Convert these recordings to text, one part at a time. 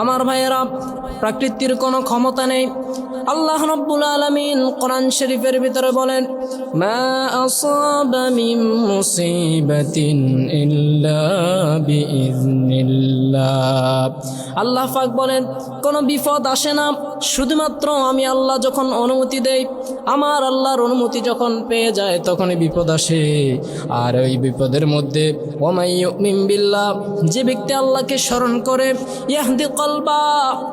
আমার ভাইয়েরা, প্রকৃতির কোনো ক্ষমতা নেই। আল্লাহ রাব্বুল আলামিন কোরআন শরীফের ভিতরে বলেন, মা আসাবা মিন মুসিবাতিন ইল্লা বিইজনিল্লাহ। আল্লাহ পাক বলেন, কোনো বিপদ আসে না শুধুমাত্র আমি আল্লাহ যখন অনুমতি দেই, আমার আল্লাহর অনুমতি যখন পেয়ে যায় তখনই বিপদ আসে। আর ওই বিপদের মধ্যে ওয়ামাই ইউমিন বিল্লাহ, যে ব্যক্তি আল্লাহকে স্মরণ করে, ইয়াহদি কলবা,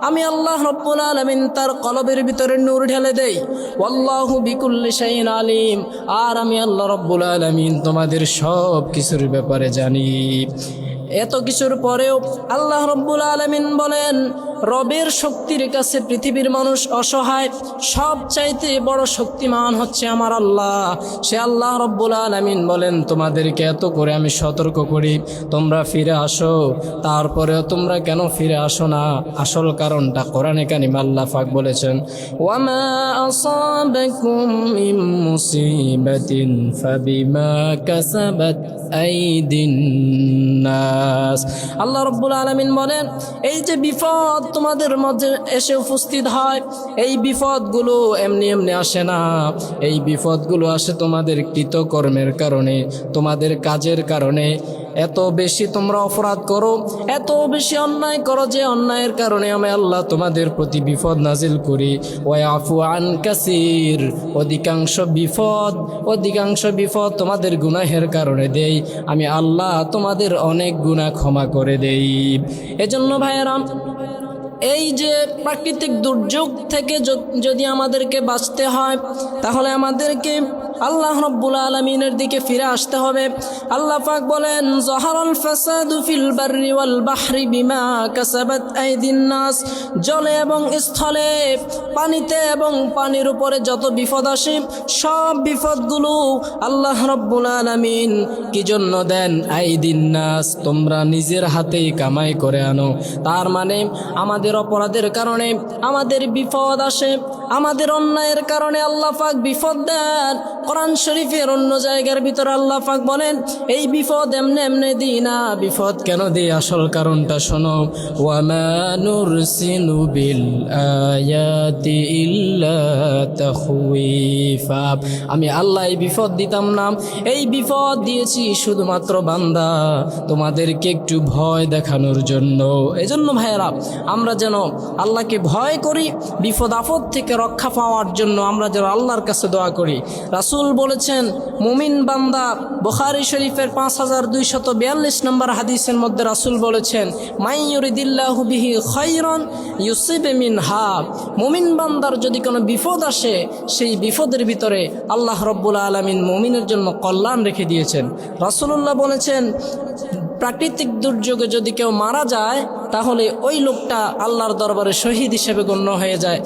আমি আল্লাহ রাব্বুল আলামিন তার কলবের ভিতরে নূর ঢেলে দেই। ওয়াল্লাহু বিকুল্লি শাইইন আলিম, আর আমি আল্লাহ রাব্বুল আলামিন তোমাদের সব কিছুর ব্যাপারে জানি। এত কিছুর পরেও আল্লাহ রাব্বুল আলামিন বলেন, রবের শক্তির কাছে পৃথিবীর মানুষ অসহায়, সবচাইতে বড় শক্তিমান হচ্ছে আমার আল্লাহ। সে আল্লাহ রাব্বুল আলামিন বলেন, তোমাদেরকে এত করে আমি সতর্ক করি, তোমরা ফিরে আসো, তারপরেও তোমরা কেন ফিরে আসো না? আসল কারণটা কোরআনে কারিমে আল্লাহ পাক বলেছেন, ওয়ামা আসাবাকুম মিন মুসিবাতিন ফাবিমা কাসাবাত আইদিন নাস। আল্লাহ রাব্বুল আলামিন বলেন, এই যে বিপদ তোমাদের মধ্যে এসে উপস্থিত হয়, এই বিপদগুলো এমনি এমনি আসে না। এই বিপদগুলো আসে তোমাদের কৃতকর্মের কারণে, তোমাদের কাজের কারণে। এত বেশি তোমরা অপরাধ করো, এত বেশি অন্যায় করো, যে অন্যায়ের কারণে আমি আল্লাহ তোমাদের প্রতি বিপদ নাজিল করি। ওয়াফু আন কাসির, অধিকাংশ বিপদ তোমাদের গুনাহের কারণে দেই, আমি আল্লাহ তোমাদের অনেক গুনাহ ক্ষমা করে দেই। এজন্য ভাইয়েরা, এই যে প্রাকৃতিক দুর্যোগ থেকে যদি আমাদেরকে বাঁচতে হয়, তাহলে আমাদেরকে আল্লাহ রাব্বুল আলামিনের দিকে ফিরে আসতে হবে। আল্লাহ পাক বলেন, যাহারাল ফাসাদু ফিল বাররি ওয়াল বাহরি বিমা কাসাবাত আইদিন নাস। জলে এবং স্থলে, পানিতে এবং পানির উপরে যত বিপদ আসে, সব বিপদগুলো আল্লাহ রাব্বুল আলামিন কি জন্য দেন? আইদিন নাস, তোমরা নিজের হাতেই কামাই করে আনো। তার মানে আমাদের অপরাধের কারণে আমাদের বিপদ আসে, আমাদের অন্যায়ের কারণে আল্লাহ পাক বিপদ দেন। কোরআন শরীফের অন্য জায়গার ভিতরে আল্লাহ পাক বলেন, এই বিপদ এমনি এমনি দিই না। বিপদ কেন দিই? আসল কারণটা শোনো। ওয়ামা নুরসিলু বিল আয়াতি ইল্লা তাখওয়িফা। আমি আল্লাহ এই বিপদ দিতাম না, এই বিপদ দিয়েছি শুধুমাত্র বান্দা তোমাদেরকে একটু ভয় দেখানোর জন্য। এজন্য ভাইয়েরা, আমরা যেন আল্লাহকে ভয় করি, বিপদ আপদ থেকে রক্ষা পাওয়ার জন্য আমরা যেন আল্লাহর কাছে দোয়া করি। রাসূল বলেছেন, মুমিন বান্দা, বুখারী শরীফের 5242 নম্বর হাদিসের মধ্যে রাসূল বলেছেন, মাই ইউরিদিল্লাহু বিহি খায়রান ইউসিব মিনহা। মুমিন বান্দার যদি কোনো বিপদ আসে, সেই বিপদের ভিতরে আল্লাহ রাব্বুল আলামিন মুমিনের জন্য কল্যাণ রেখে দিয়েছেন। রাসূলুল্লাহ বলেছেন, প্রাকৃতিক দুর্যোগে যদি কেউ মারা যায়, তাহলে ওই লোকটা আল্লাহর দরবারে শহীদ হিসেবে গণ্য হয়ে যায়।